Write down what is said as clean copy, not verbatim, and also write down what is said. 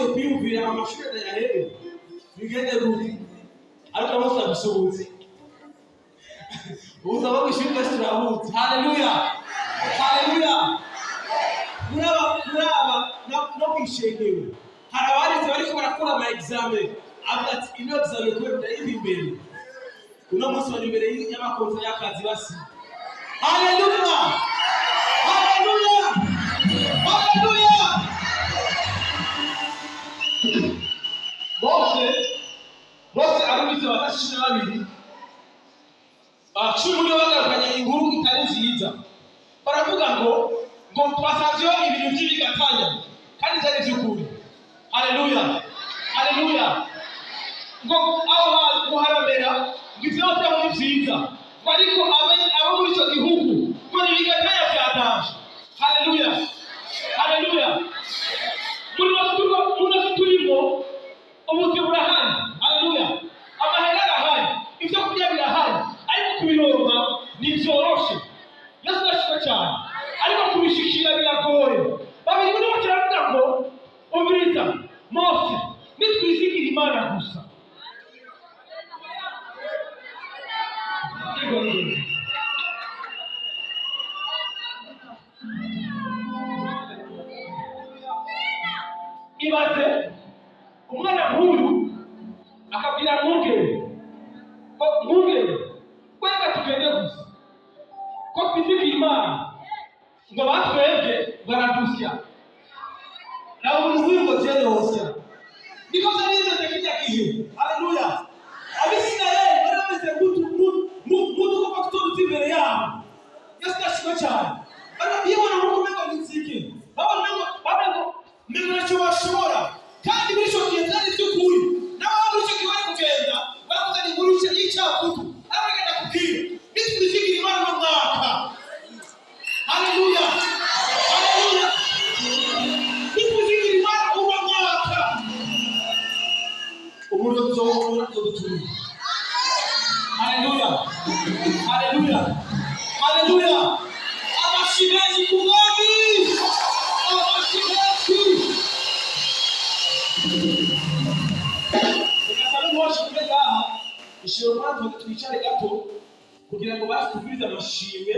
bamaze kwiyumvira amashuri ya rero bigende gute ariko bose abisubuze uza bagishimira sirahuti. Haleluya, haleluya. Muraba no kwishengewe hari abarize bariko barakora ama examen avuga ati ino examen ko ndayibi imbere uno munsi bari imbere y'amakonza y'akazi basi. Haleluya, haleluya, haleluya. Mose arumvise batashije babiri bacumuri bagarukanye inkuru itari nziza baravuga ngo twasanzeho ibintu by'ibigatanya kandi byari by'ukuri. Haleluya, haleluya. Ngo aho haramera ngo ibyo byabo ni byiza ariko abo muri icyo gihugu ngo ni ibigatanya byataje. Haleluya, haleluya. Muri turimo ubuzima burahari. Haleluya, amahera arahari, ibyo kurya birahari ariko kubironka ntibyoroshe. Yesu ashimwe cyane ariko kubishikira biragoye. Babiri muri bo kiravuga ngo umviriza Mose nitwizigira Imana gusa. Ibaze umwana nk'uyu akabwira mwungere kwega tugende gusa ko twizigira Imana ngo batwebwe baradusya nawe umuntu ngo cyane hosya niko cyane bimeze kijya gihe. Haleluya, abisirayeli barameze mutu ko bakutonze imbere yabo. Yesu ashimwe cyane barabibona ngo kumenya nzike babona ngo mbere cyo bashobora kandi muri cyo gihe cyane cy'ukuri nawe muri cyo gihe bari kugenda bakuzana inkuru y'icyakutu abagenda kubwira nitwizigira Imana mu mwaka. Haleluya, haleluya. Nitwizigira Imana mu mwaka umuntu uzobona uduturi. Haleluya, haleluya, haleluya. Abashimezi ku mwami, abashimezi. Ishimwe twicare gato kugira ngo basi tuvirize amashimwe